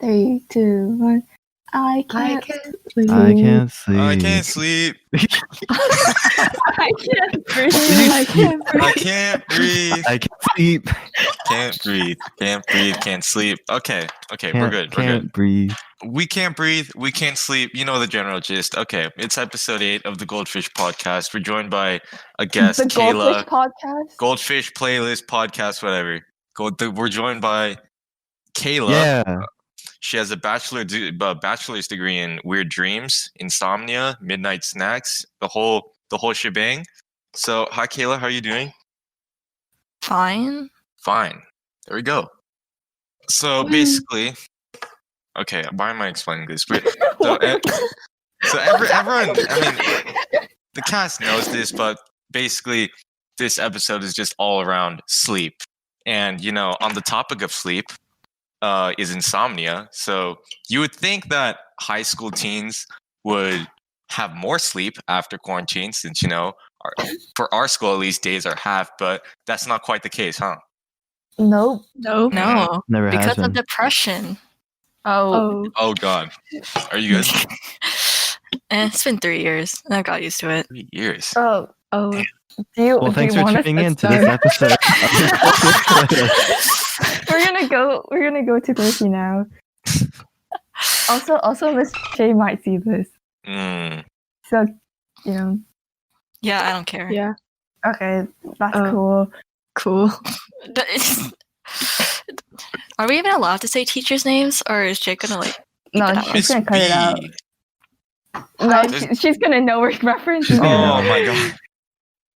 3, 2, 1. I can't sleep. I can't sleep. I can't sleep. I can't breathe. I can't I can't breathe. I can't sleep. Can't breathe. Can't breathe. Can't sleep. Okay. We're good. Can't breathe. We can't breathe. We can't sleep. You know the general gist. Okay. It's episode 8 of the Goldfish podcast. We're joined by a guest, The Kayla. Goldfish podcast? Goldfish playlist podcast, whatever. We're joined by Kayla. Yeah. She has a bachelor's degree in weird dreams, insomnia, midnight snacks, the whole shebang. So, hi Kayla, how are you doing? Fine. Fine. There we go. So basically, okay, why am I explaining this? But everyone, I mean, the cast knows this, but basically, this episode is just all around sleep. And on the topic of sleep, is insomnia. So you would think that high school teens would have more sleep after quarantine, since for our school at least days are half, but that's not quite the case, huh? Nope. No. Never has Because been. of depression. Oh God, are you good? It's been 3 years. I got used to it. 3 years. Oh. Damn. Well, thanks for tuning in to this episode. We're gonna go to Turkey now. Also, Miss Shay might see this, so Yeah, I don't care. Yeah. Okay, that's cool. Cool. Are we even allowed to say teachers' names, or is Jake gonna No, that she's gonna cut it out. No, she's gonna know we're referencing. Oh my God.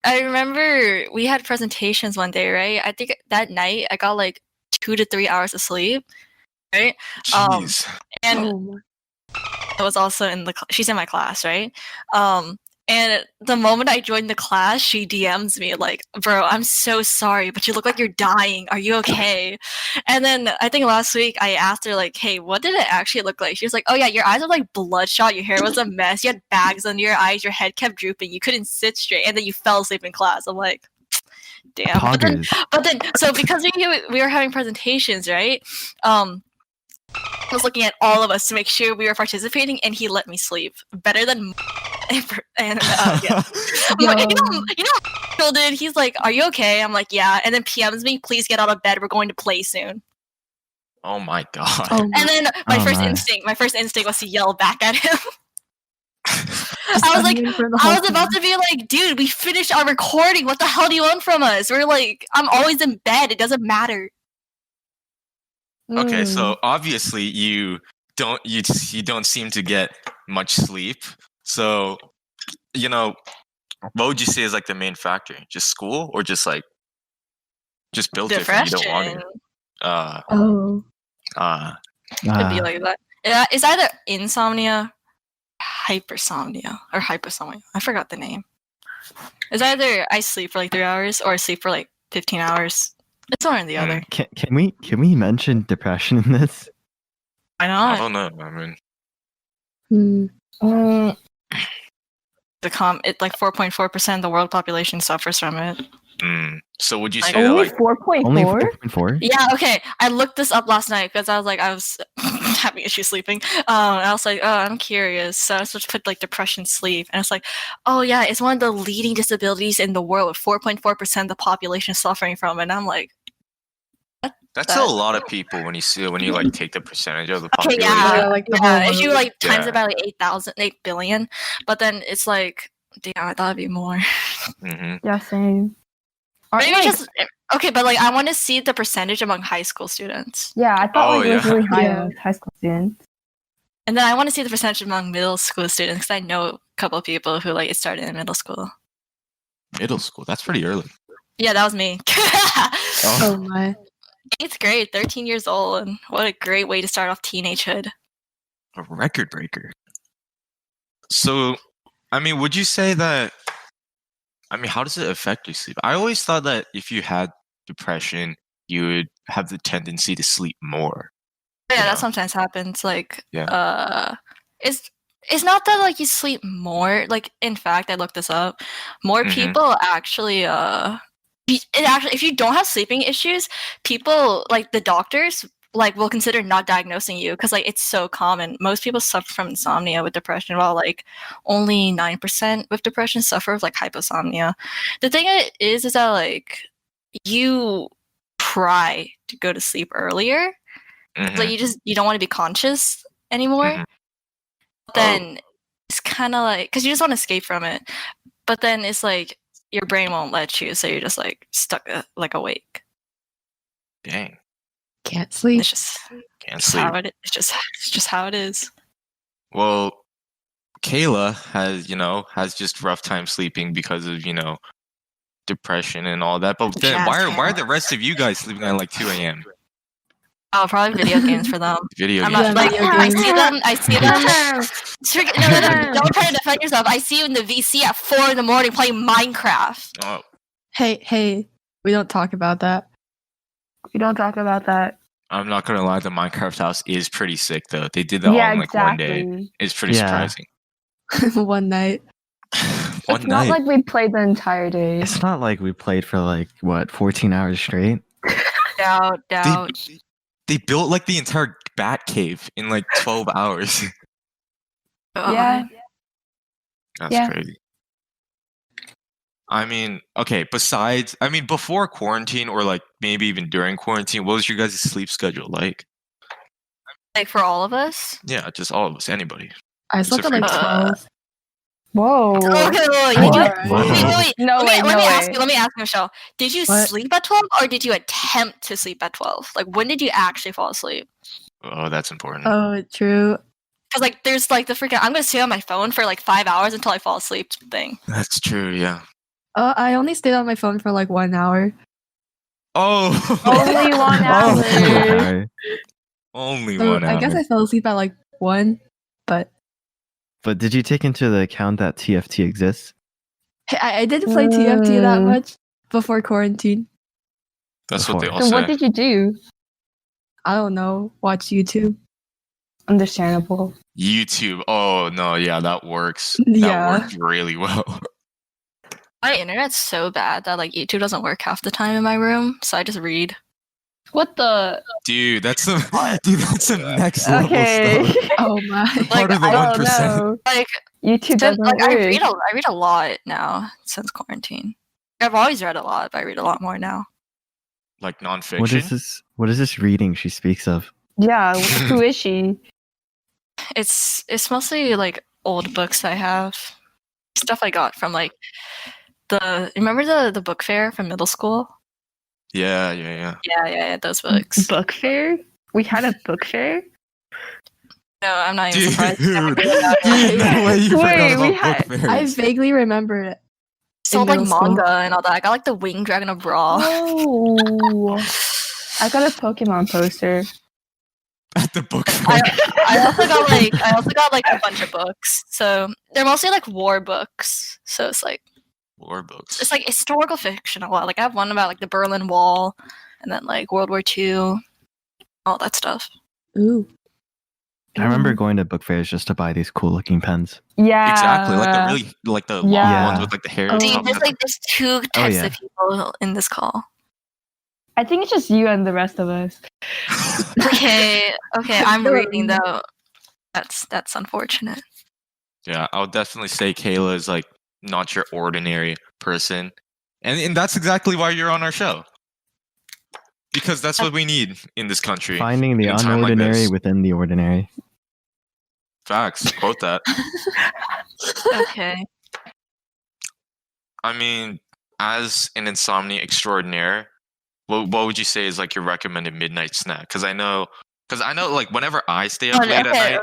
I remember we had presentations one day, right? I think that night I got 2 to 3 hours of sleep, right? Jeez. And I was also she's in my class, right? And the moment I joined the class, she DMs me bro, I'm so sorry, but you look like you're dying. Are you okay? And then I think last week I asked her hey, what did it actually look like? She was like, oh yeah, your eyes were bloodshot, your hair was a mess, you had bags under your eyes, your head kept drooping, you couldn't sit straight, and then you fell asleep in class. I'm like, damn. But then, so because we were having presentations, right? I was looking at all of us to make sure we were participating, and he let me sleep better than. And yeah, Phil did. He's like, "Are you okay?" I'm like, "Yeah." And then PMs me, "Please get out of bed. We're going to play soon." Oh my God. And then my first instinct was to yell back at him. I was about to be like, "Dude, we finished our recording. What the hell do you want from us?" We're like, "I'm always in bed. It doesn't matter." Okay, so obviously you don't seem to get much sleep. So, what would you say is the main factor? Just school, or just built different? You don't want it. Could be like that. Yeah, it's either insomnia, hypersomnia, or hypersomnia. I forgot the name. It's either I sleep for 3 hours or I sleep for 15 hours. It's one or the other. Can we mention depression in this? Why not? I don't know. I mean, it's 4.4% of the world population suffers from it. So would you say only that 4.4? Only 4.4? Yeah. Okay. I looked this up last night because I was having issues sleeping. I was like, oh, I'm curious. So I was supposed to put depression, sleep, and it's oh yeah, it's one of the leading disabilities in the world with 4.4% of the population suffering from it. And I'm like, that's a lot of people when you take the percentage of the okay, population. yeah. If you times it by 8 billion, but then it's damn, I thought it'd be more. Mm-hmm. Yeah, same. Maybe just okay, but I want to see the percentage among high school students. Yeah, I thought it was really high among high school students. And then I want to see the percentage among middle school students because I know a couple of people who it started in middle school. Middle school? That's pretty early. Yeah, that was me. Oh my. 8th grade, 13 years old, and what a great way to start off teenagehood. A record breaker. So, would you say that? How does it affect your sleep? I always thought that if you had depression, you would have the tendency to sleep more. Yeah, that sometimes happens. It's not that you sleep more. In fact, I looked this up. More people actually if you don't have sleeping issues, people the doctors like will consider not diagnosing you because like it's so common. Most people suffer from insomnia with depression, while like only 9% with depression suffer with like hyposomnia. The thing is that like you try to go to sleep earlier, like you don't want to be conscious anymore. Then it's kind of like because you just want to escape from it, but then it's like your brain won't let you, so you're just like stuck like awake. Dang. Can't sleep. It's just Can't sleep. It's just how it is. Well, Kayla has just rough time sleeping because of depression and all that. But then why are the rest of you guys sleeping at like 2 a.m.? Oh, probably video games for them. Video I'm games. not like I see them. No, don't try to defend yourself. I see you in the VC at 4 a.m. playing Minecraft. Oh, Hey, we don't talk about that. We don't talk about that. I'm not gonna lie, the Minecraft house is pretty sick though. They did that all in like one day. It's pretty surprising. One night. It's not like we played the entire day. It's not like we played for like what 14 hours straight. Doubt. They built like the entire bat cave in like 12 hours. Yeah. That's crazy. I mean, okay, before quarantine or like maybe even during quarantine, what was your guys' sleep schedule like? Like for all of us? Yeah, just all of us, anybody. I slept at like 12. Whoa. Okay, wait. No way. Let me ask you, Michelle. Did you What? sleep at 12 or did you attempt to sleep at 12? Like when did you actually fall asleep? Oh, that's important. Oh, true. Because like there's like the freaking I'm gonna stay on my phone for like 5 hours until I fall asleep thing. That's true, yeah. I only stayed on my phone for like 1 hour. Oh, Only 1 hour. Only So 1 hour. I guess I fell asleep at like 1, but But did you take into the account that TFT exists? hey, I didn't play TFT that much before quarantine. That's what they all So say. what did you do? I don't know. Watch YouTube. Understandable. YouTube. Oh no, yeah, that works. Yeah. That worked really well. My internet's so bad that like YouTube doesn't work half the time in my room, so I just read. What the? Dude, that's some next level Okay. stuff. Oh my. Part of the I 1%. don't know. Like YouTube doesn't like I work. read a lot now since quarantine. I've always read a lot, but I read a lot more now. Like nonfiction. What is this reading she speaks of? Yeah, who is she? It's mostly like old books I have. Stuff I got from like remember the book fair from middle school? Yeah. Yeah, those books. Book fair? We had a book fair? No, I'm not even Dude, surprised. no way you Wait, forgot we about had- book I fairs. vaguely remember it. Sold like middle school. manga and all that. I got like the Winged Dragon of Brawl. Oh. I got a Pokemon poster. At the book fair. I also got like a bunch of books. So they're mostly like war books. So it's like War books. it's like historical fiction a lot. Like I have one about like the Berlin Wall and then like World War II, all that stuff. Ooh. I remember going to book fairs just to buy these cool looking pens. Yeah. Exactly, like the long Yeah. ones with like the hair. Oh. See, popping up. there's two types yeah. of people in this call. I think it's just you and the rest of us. Okay, I'm reading though. That's unfortunate. Yeah, I would definitely say Kayla is like not your ordinary person, and that's exactly why you're on our show. Because that's what we need in this country. Finding the in a time like unordinary this. within the ordinary. Facts. Quote that. Okay. I mean, as an insomnia extraordinaire, what would you say is like your recommended midnight snack? Because I know, like whenever I stay up late at night.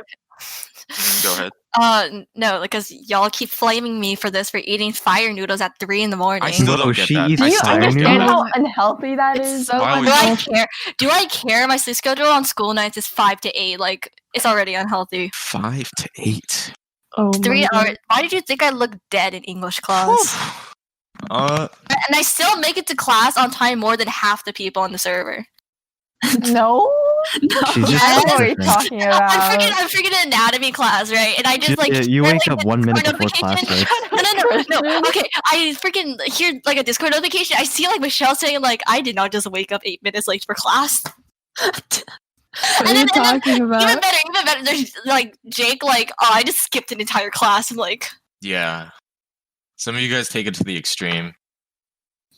Go ahead. No, because y'all keep flaming me for this for eating fire noodles at 3 in the morning. I still No, don't get she that. eats Do I you still don't get understand that. how unhealthy that It's is? so Why would Do I unhealthy. care? Do I care? My sleep schedule on school nights is 5 to 8. Like it's already unhealthy. 5 to 8. Oh 3 my hours. God. Why did you think I looked dead in English class? And I still make it to class on time more than half the people on the server. No. She's just I don't know what you're different. talking about. I'm freaking anatomy class, right? And I just like You hear, wake like, up the 1 minute Discord before class notification. starts. No. Okay, I freaking hear like a Discord notification. I see like Michelle saying like I did not just wake up 8 minutes late for class. What are you talking Even about? better. There's like Jake, like, oh, I just skipped an entire class. I'm like, Yeah. Some of you guys take it to the extreme.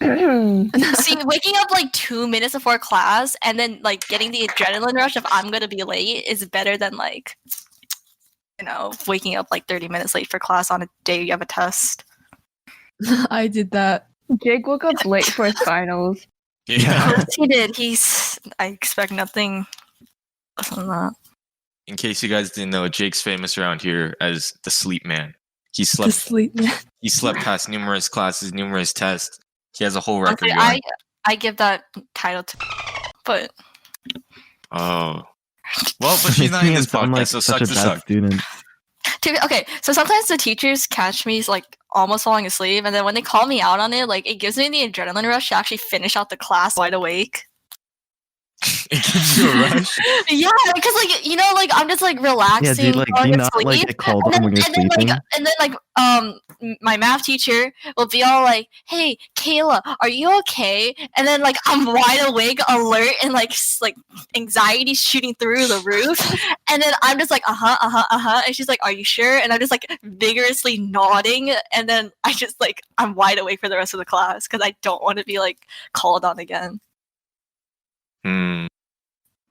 see, waking up like 2 minutes before class and then like getting the adrenaline rush of I'm gonna be late is better than like, waking up like 30 minutes late for class on a day you have a test. I did that. Jake woke up late for his finals. Yeah. Of course he did. I expect nothing less than that. In case you guys didn't know, Jake's famous around here as the sleep man. He To slept. sleep. He slept past numerous classes, numerous tests. He has a whole record Honestly, going. I give that title to, but Oh. Well, but she's not in Making this him sound podcast, like so such sucks a to bad suck. student. okay. So sometimes the teachers catch me like almost falling asleep, and then when they call me out on it, like it gives me the adrenaline rush to actually finish out the class wide awake. It gives you a rush. Yeah, because like I'm just like relaxing, Yeah, dude, like, do falling you not asleep, like get called on when you're sleeping? and then my math teacher will be all like, "Hey, Kayla, are you okay?" And then like I'm wide awake, alert, and like anxiety shooting through the roof, and then I'm just like, and she's like, "Are you sure?" And I'm just like vigorously nodding, and then I'm wide awake for the rest of the class because I don't want to be like called on again.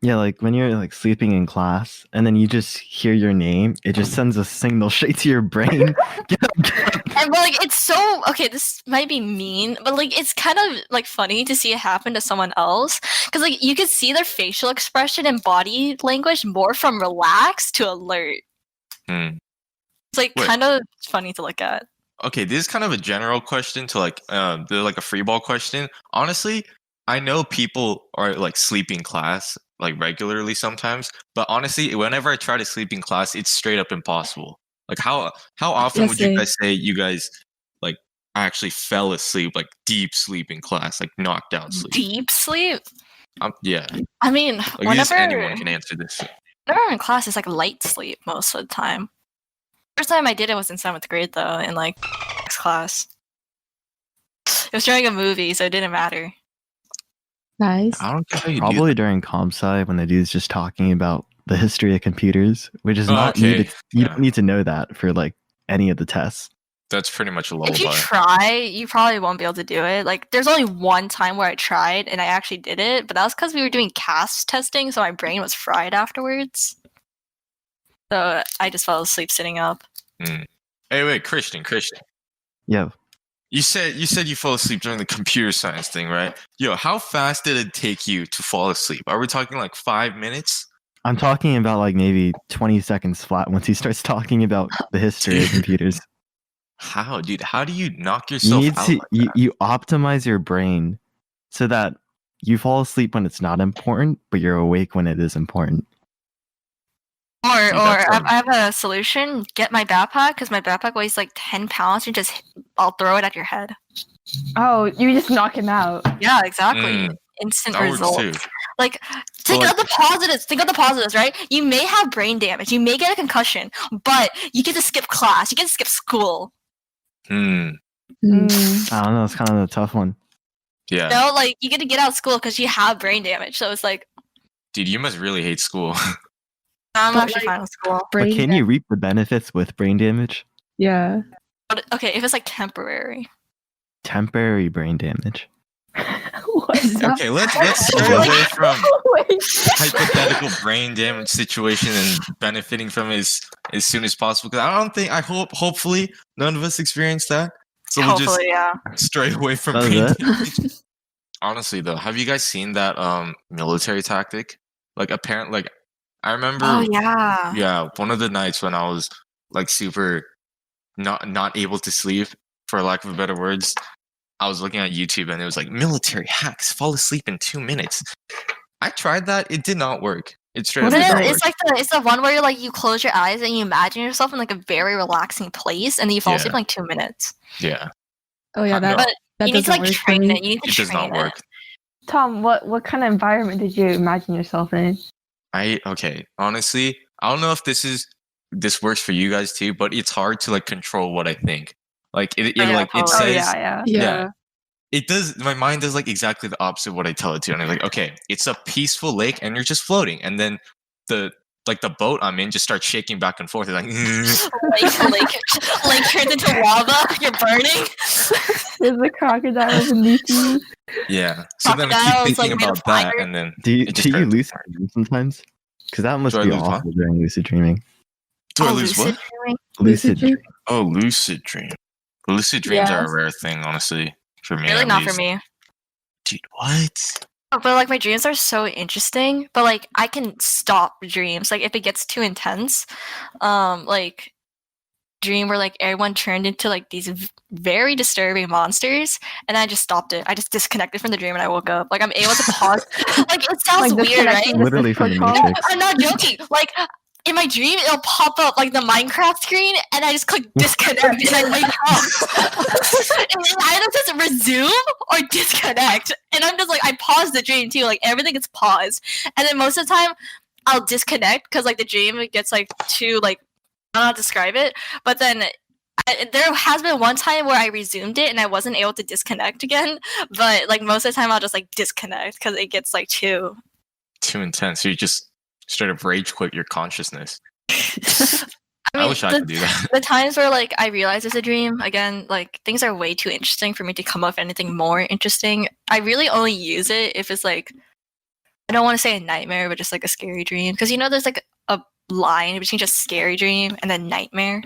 Yeah, like when you're like sleeping in class and then you just hear your name, it just sends a signal straight to your brain. Get up, get up. And but like it's so okay, this might be mean, but like it's kind of like funny to see it happen to someone else because like you could see their facial expression and body language more from relaxed to alert. Hmm. It's like Wait. kind of funny to look at. Okay, this is kind of a general question to like a free ball question. Honestly, I know people are like sleep in class like regularly sometimes, but honestly, whenever I try to sleep in class, it's straight up impossible. Like how often Yeah, would you same. guys say you guys like actually fell asleep, like deep sleep in class, like knockdown sleep? Deep sleep. Yeah, I mean, like whenever anyone can answer this. I'm in class, it's like light sleep most of the time. First time I did it was in 7th grade though, in like class. It was during a movie, so it didn't matter. Nice. I don't get how you do Probably during comp sci when the dude's just talking about the history of computers, which is not okay. needed. You Yeah. don't need to know that for like any of the tests. That's pretty much a If you lullaby. try, you probably won't be able to do it. Like, there's only one time where I tried and I actually did it, but that was because we were doing CAS testing, so my brain was fried afterwards. So I just fell asleep sitting up. Hey, wait, Christian. Yeah. You said you fell asleep during the computer science thing, right? Yo, how fast did it take you to fall asleep? Are we talking like 5 minutes? I'm talking about like maybe 20 seconds flat once he starts talking about the history of computers. How, dude? How do you knock You yourself need out to like that? you optimize your brain so that you fall asleep when it's not important, but you're awake when it is important. Or Dude, that's I have a solution. Get my backpack, because my backpack weighs like 10 pounds, and I'll throw it at your head. Oh, you just knock him out. Yeah, exactly. Instant That works results. too. Like, think But, of the positives. Think of the positives, right? You may have brain damage. You may get a concussion, but you get to skip class. You get to skip school. Mm. I don't know. It's kind of a tough one. Yeah. You know, like you get to get out of school because you have brain damage. So it's like, Dude, you must really hate school. I'm But, actually like, fine with school. But Brain can you reap the benefits with brain damage? Yeah. But okay, if it's like temporary. Temporary brain damage. What? Okay, let's stray Like- away from Wait. hypothetical brain damage situation and benefiting from it as soon as possible. Because hopefully, none of us experience that. So we'll just Hopefully, yeah. stray away from That was brain it? damage. Honestly, though, have you guys seen that military tactic? Like, apparently, like I remember. Oh yeah. Yeah, one of the nights when I was like super not able to sleep, for lack of better words, I was looking at YouTube and it was like military hacks, fall asleep in 2 minutes. I tried that; it did not work. It straight up But did not it's work. like it's the one where like you close your eyes and you imagine yourself in like a very relaxing place, and then you fall asleep in like 2 minutes. Yeah, Oh yeah, No. that You need to doesn't like work for train me. it. You need to it does train not work. it. Tom, what kind of environment did you imagine yourself in? Okay, honestly, I don't know if this works for you guys too, but it's hard to like control what I think. Like it Oh, yeah, like it totally. Oh says yeah. Yeah. it does. My mind does like exactly the opposite of what I tell it to, and I'm like, okay, it's a peaceful lake, and you're just floating, and then the boat I'm in just starts shaking back and forth. It's like, lake turns into lava. You're burning. There's a crocodile beneath you. yeah. So then I Crocodiles, keep thinking like, made of about that, fire. and then Do you it just lucid starts- dream sometimes? Because that must Do I be lose what? awful during lucid dreaming. Do I Oh, lose lucid what? dreaming? Lucid dream? dream. Oh, lucid dream. Lucid dreams are Yes. a rare thing, honestly, for me. Really at not for least. me. Dude, what? But like my dreams are so interesting, but like I can stop dreams. Like if it gets too intense, like dream where like everyone turned into like these very disturbing monsters, and I just stopped it. I just disconnected from the dream and I woke up. Like I'm able to pause. Like it sounds Like weird, right? disconnecting the Literally from the protocol. Matrix. I'm not joking. Like in my dream, it'll pop up like the Minecraft screen, and I just click disconnect, and I wake up. And it either says resume or disconnect, and I'm just like I pause the dream too. Like everything gets paused, and then most of the time I'll disconnect because like the dream gets like too like I don't know how to describe it. But then there has been one time where I resumed it and I wasn't able to disconnect again. But like most of the time I'll just like disconnect because it gets like too intense. So you just straight up rage quit your consciousness. I mean, wish I could do that. the times where like I realize it's a dream, again, like things are way too interesting for me to come up with anything more interesting. I really only use it if it's like I don't want to say a nightmare, but just like a scary dream. Because there's like a line between just scary dream and then nightmare.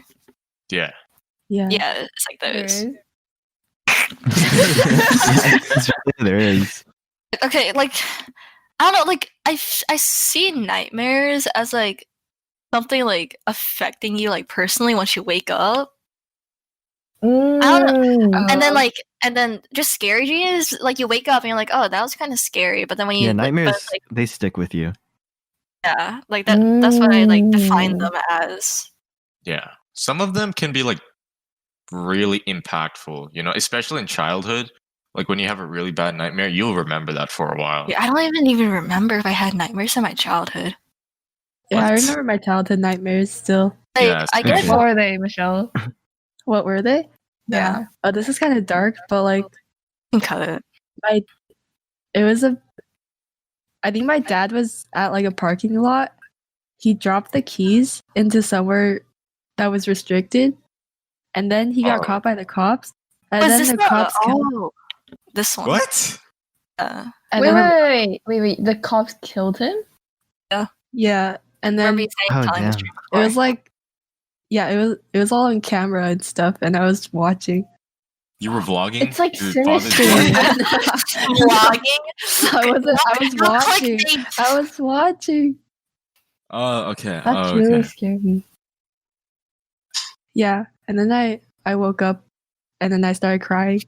Yeah. Yeah. Yeah, it's like There those. is. There is. Okay, like I don't know, like I see nightmares as like something like affecting you like personally once you wake up. Mm. And then just scary dreams, like you wake up and you're like, oh, that was kind of scary. But then when you Yeah, like, nightmares, like they stick with you. yeah, like that's what I like define Mm. them as. Yeah. Some of them can be like really impactful, especially in childhood. Like when you have a really bad nightmare, you'll remember that for a while. Yeah, I don't even remember if I had nightmares in my childhood. Yeah, I What? remember my childhood nightmares still. Like Yeah, I same guess What were they, Michelle? What were they? Yeah. Oh, this is kind of dark, but like I can cut it. I think my dad was at like a parking lot. He dropped the keys into somewhere that was restricted, and then he got Oh. caught by the cops. And Was then this the cops killed. this one? What? And Wait, then wait. The cops killed him? yeah, and I then remember you saying telling this damn. dream it was before. like it was all on camera and stuff, and I was watching. You were vlogging? It's like Your father's sinister. vlogging? Vlogging. I was No watching. clickbait. I was watching. Oh, okay. That's Oh, really okay. scary. Yeah, and then I woke up, and then I started crying.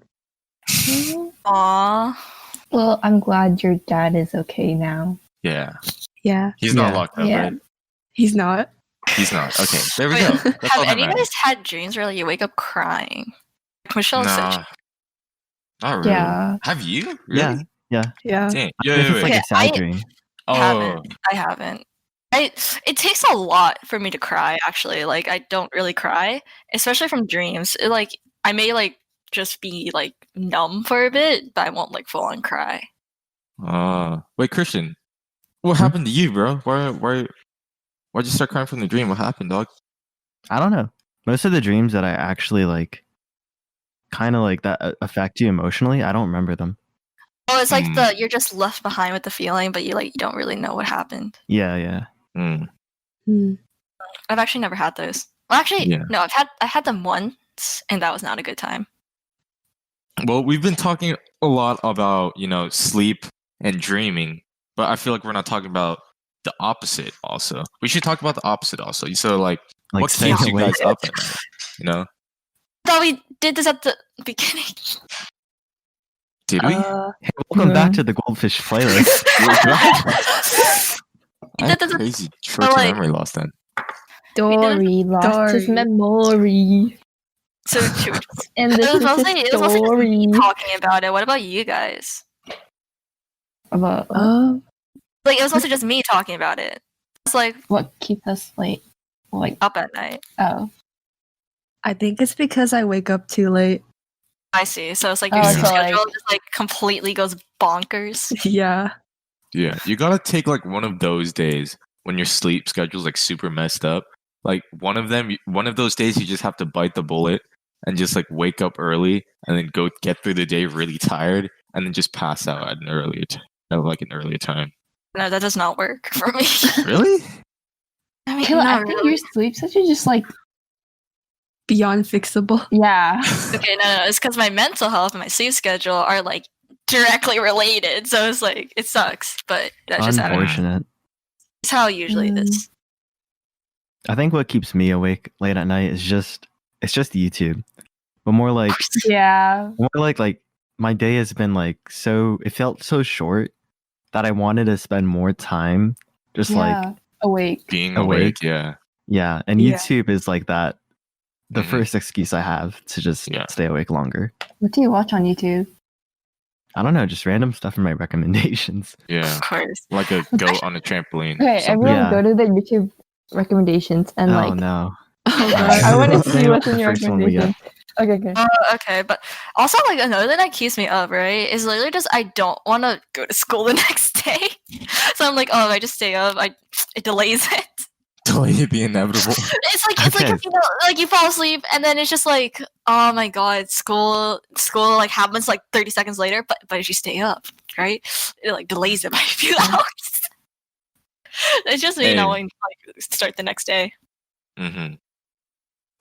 Aw. Well, I'm glad your dad is okay now. Yeah. Yeah, He's not Yeah. locked up, Yeah. right? he's not. He's not. Okay. There we Wait, go. That's Have all that any of you matters. guys had dreams where like, you wake up crying? Michelle said Nah. Not really. Yeah. Have you? Really? Yeah. Yeah. Dang. If it's like Okay, a sad dream. Oh. I haven't. It takes a lot for me to cry, actually. Like I don't really cry, especially from dreams. I may like just be like numb for a bit, but I won't like full on cry. Wait, Christian. What Hmm? happened to you, bro? Why'd you start crying from the dream? What happened, dog? I don't know. Most of the dreams that I actually like, kind of like that affect you emotionally, I don't remember them. Oh, it's like Hmm. you're just left behind with the feeling, but you don't really know what happened. Yeah. Mm. Hmm. I've actually never had those. Well, actually, Yeah. no, I had them once, and that was not a good time. Well, we've been talking a lot about, sleep and dreaming, but I feel like we're not talking about the opposite also. We should talk about the opposite also. So like what staying keeps you awake. guys up at night? You know? I thought we did this at the beginning. Did we? Hey, welcome back to the Goldfish playlist. I had That doesn't- crazy short-term like- memory loss then. Dory lost his Dory. memory. So true. And this It was is mostly his just story. me talking about it. What about you guys? About Like it was mostly just me talking about it. It's like what keeps us like up at night. oh. I think it's because I wake up too late. I see. So it's like your Oh, sleep so, like- schedule just like completely goes bonkers. Yeah. Yeah, you gotta take like one of those days when your sleep schedule's like super messed up. Like one of those days, you just have to bite the bullet and just like wake up early and then go get through the day really tired and then just pass out at an earlier time. No, that does not work for me. Really? I mean, Kayla, I not think really. your sleep schedule just like Beyond fixable. yeah. Okay, no, it's because my mental health and my sleep schedule are like directly related. So it's like it sucks, but that's just how Unfortunate. it's how it usually is. I think what keeps me awake late at night is just YouTube, but more like Yeah. my day has been like so. It felt so short that I wanted to spend more time just like awake. Being Awake. awake, yeah. yeah. And Yeah. YouTube is like that. The Mhm. first excuse I have to just Yeah. stay awake longer. What do you watch on YouTube? I don't know, just random stuff in my recommendations. Yeah. Of course. Like a goat on a trampoline. Okay, something. everyone Yeah. go to the YouTube recommendations and Oh like no. Oh Alright. I want to Let's see name what's the in your first one we got. recommendations. Okay. Okay, but also like another thing that keeps me up, right, is literally just I don't want to go to school the next day. So I'm like, oh, if I just stay up, it delays it. Delay the inevitable. It's like Okay. if, you know, like you fall asleep and then it's just like, oh my god, school like happens like 30 seconds later, but if you stay up, right, it like delays it by a few hours. It's just me Hey. knowing like start the next day. Mm-hmm.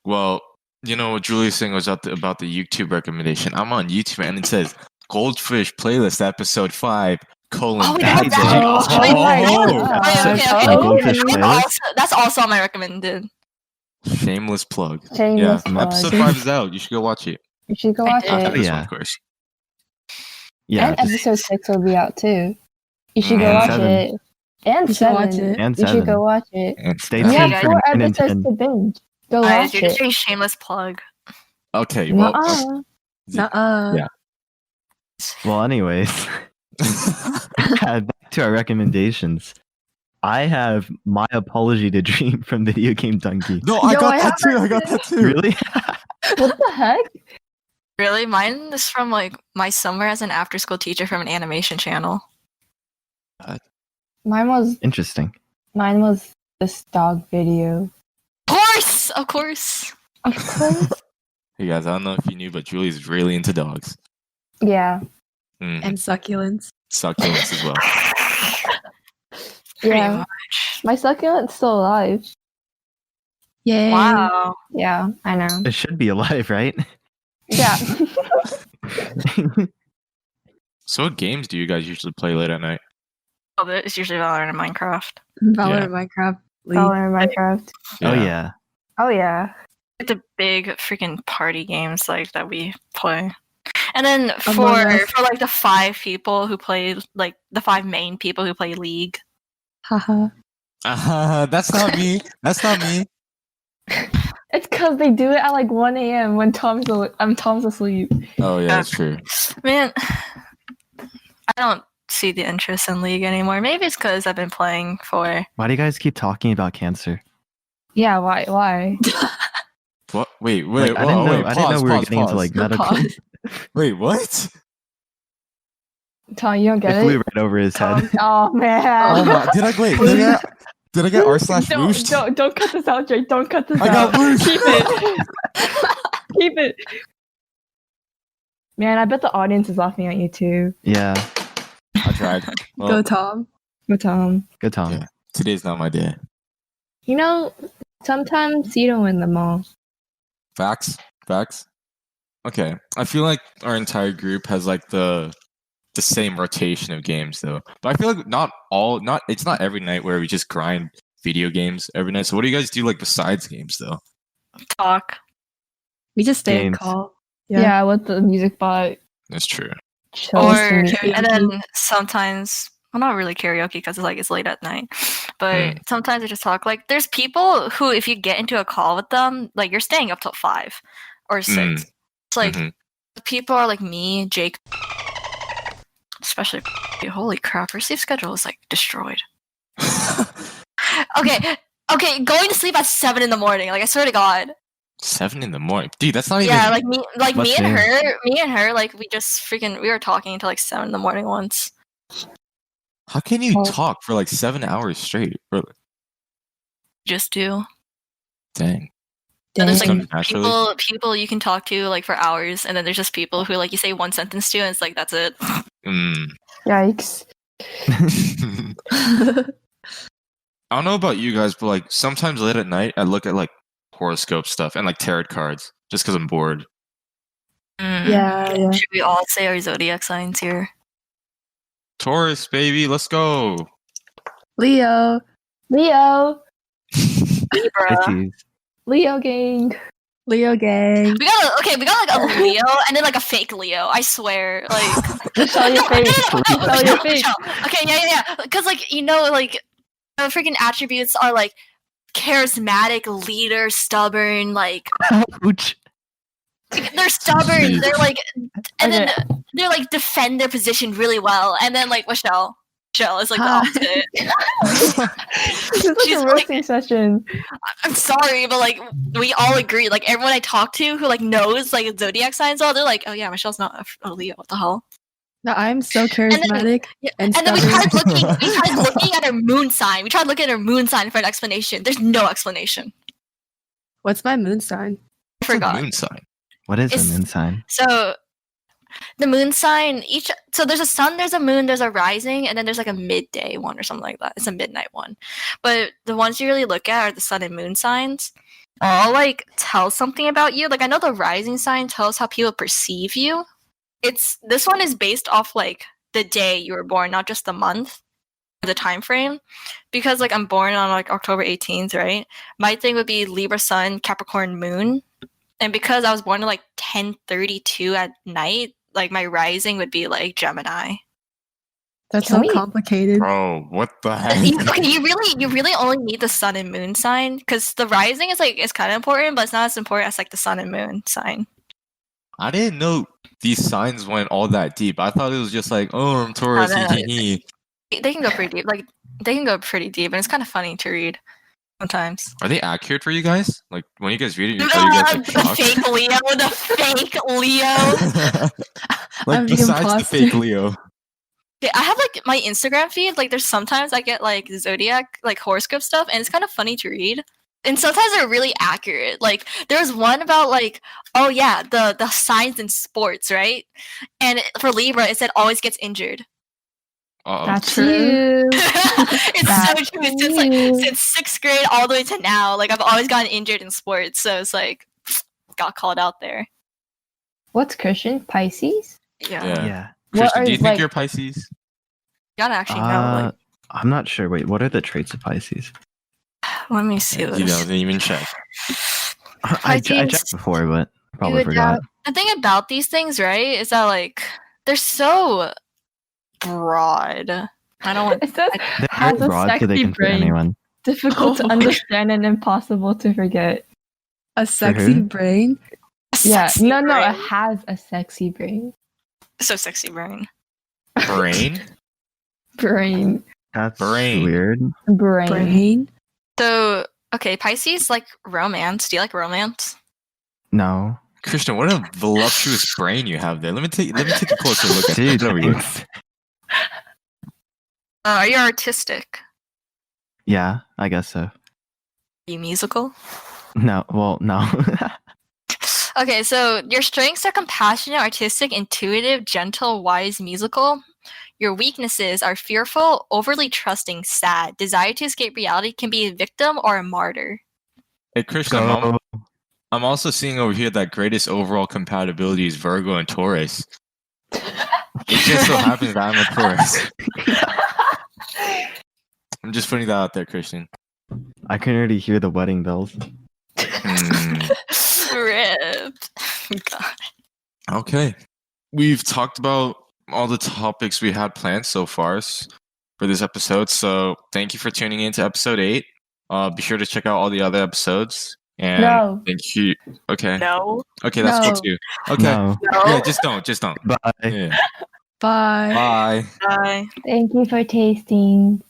Well, you know what Julia's saying was about the YouTube recommendation. I'm on YouTube and it says Goldfish playlist episode 5 : Oh my That god, is that- Oh wait, my Oh. God. okay. A Goldfish That's playlist? that's also on my recommended. Shameless plug. Shameless Yeah, plug. episode 5 is out. You should go watch it. You should go I watch did. After it. this Yeah. one, of course. Yeah, And just- episode 6 will be out too. You should go And watch 7. it. And You should 7. watch it. and You should 7. go watch it. And Stay We tuned have guys. for 4 9 and episodes 10. to binge. Go Guys, watch you're just it. a shameless plug. Okay, well, Nuh-uh. Nuh-uh. Yeah. Well, anyways, back to our recommendations. I have My Apology to Dream from Video Game Donkey. no, I Yo, got I that too. I got that too. Really? What the heck? Really, mine is from like my summer as an after-school teacher from an animation channel. Mine was Interesting. this dog video. Of course. Of course. Hey guys, I don't know if you knew, but Julie's really into dogs. Yeah. Mm, And succulents. succulents as well. Pretty Yeah. much. My succulent's still alive. Yay. Wow. Yeah, I know. It should be alive, right? Yeah. So, what games do you guys usually play late at night? Oh, but it's usually Valorant and Minecraft. Valorant, Minecraft, League. Valorant, Minecraft. Oh yeah. Oh yeah. Like the big freaking party games like that we play. And then Among Us. for like the 5 people who play like the 5 main people who play League. Haha. That's not me. That's not me. It's because they do it at like 1 a.m. when Tom's asleep. Oh yeah, that's true. Man, I don't see the interest in League anymore. Maybe it's because I've been playing for Why do you guys keep talking about cancer? Yeah, why? What? Wait. Like, I didn't know we were getting into like medical. Pause. Wait, what? Tom, you don't It get flew it? right over his head. Oh man. Oh my! Did I wait? Did I get r slash rooshed? Don't cut this out, Jake. Don't cut this I out. got rooshed. Keep it. Keep it. Man, I bet the audience is laughing at you too. Yeah. I tried. Well, Go Tom. But Good Tom. Yeah. Today's not my day. you know, sometimes you don't win them all. Facts. Okay. I feel like our entire group has like the same rotation of games though. But I feel like it's not every night where we just grind video games every night. So what do you guys do like besides games though? talk. We just stay and Games. call. Yeah, with the music bot. That's true. Chills Or to me. and then sometimes well not really karaoke because it's late at night. But sometimes I just talk. Like there's people who if you get into a call with them, like you're staying up till 5 or 6. It's like Mhm. people are like me, Jake, especially holy crap, her sleep schedule is like destroyed. Okay, going to sleep at 7 in the morning. Like I swear to God. 7 in the morning, dude. That's not even. Yeah, like me Must and be. her, like we were talking until like 7 in the morning once. How can you Oh. talk for like 7 hours straight? Bro? Just do. Dang. And there's Just like comes naturally. people you can talk to like for hours, and then there's just people who like you say one sentence to, and it's like that's it. Mm. Yikes. I don't know about you guys, but like sometimes late at night, I look at like horoscope stuff and like tarot cards just because I'm bored. Yeah. Should we all say our zodiac signs here? Taurus, baby, let's go. Leo. Leo. Libra. Pisces. Leo gang. Leo gang. We got like a Leo and then like a fake Leo. I swear, like Michelle, your face. Michelle, your face. Okay, yeah. Because like like the freaking attributes are like charismatic, leader, stubborn. Like Ouch. they're stubborn. They're like, and then Okay. they're like defend their position really well. And then like Michelle is like the Hi. opposite. This is like She's a like- roasting session. I'm sorry, but like we all agree. Like everyone I talk to who like knows like zodiac signs, all they're like, oh yeah, Michelle's not a Leo. What the hell? No, I'm so charismatic. Yeah, And and then we stubborn. tried looking at her moon sign. We tried looking at her moon sign for an explanation. There's no explanation. What's my moon sign? I forgot. Moon sign. What is It's- a moon sign? So the moon sign so there's a sun, there's a moon, there's a rising, and then there's like a midday one or something like that. It's a midnight one. But the ones you really look at are the sun and moon signs. All like tell something about you. Like I know the rising sign tells how people perceive you. This one is based off like the day you were born, not just the month, the time frame. Because like I'm born on like October 18th, right? My thing would be Libra sun, Capricorn moon. And because I was born at like 10:32 at night, like my rising would be like Gemini. That's Can so we- complicated. Bro, what the heck? Okay, you really only need the sun and moon sign because the rising is like it's kind of important, but it's not as important as like the sun and moon sign. I didn't know these signs went all that deep. I thought it was just like, oh, I'm Taurus. no, hee hee hee. They can go pretty deep. Like they can go pretty deep, and it's kind of funny to read sometimes. Are they accurate for you guys? Like when you guys read it, are you guys like The shocked? fake Leo, the fake Leo. Like I'm the besides the imposter. fake Leo. Yeah, I have like my Instagram feed. Like, there's sometimes I get like zodiac, like horoscope stuff, and it's kind of funny to read. And sometimes they're really accurate. Like, there's one about like, oh yeah, the signs in sports, right? And for Libra, it said always gets injured. Uh-oh. That's True. you. It's That's so true. you. Since sixth grade all the way to now, like I've always gotten injured in sports. So it's like got called out there. What's Christian? Pisces? Yeah, Yeah. Yeah. What Christian, are do you think like? you're Pisces? you gotta actually know. Like, I'm not sure. Wait, what are the traits of Pisces? let me see He this. doesn't even check. I Pisces- checked before, but probably would forgot. The thing about these things, right, is that like they're so broad. I don't want. It says They're has very a broad, so they sexy can fit brain. anyone. difficult to Oh. understand and impossible to forget. A sexy who? brain. Yeah, Sexy no, it brain. has a sexy brain. So sexy brain. Brain? Brain. That's Brain. weird. Brain. Brain. So okay, Pisces like romance. Do you like romance? No. Christian, what a voluptuous brain you have there. Let me take a closer look at Dude, it over here. thanks. Are you artistic? Yeah, I guess so. Are you musical? No, well, no. Okay, so your strengths are compassionate, artistic, intuitive, gentle, wise, musical. Your weaknesses are fearful, overly trusting, sad. Desire to escape reality can be a victim or a martyr. Hey Christian, So, I'm also seeing over here that greatest overall compatibility is Virgo and Taurus. It just so happens that I'm a Taurus. I'm just putting that out there, Christian. I can already hear the wedding bells. Hmm. Ripped. God. Okay. We've talked about all the topics we had planned so far for this episode. So thank you for tuning in to episode 8. Be sure to check out all the other episodes. And No. thank you. Okay. No. Okay, that's cool No. too. Okay. No. No. Yeah, just don't. Bye. Yeah. Bye. Bye. Bye. Thank you for tasting.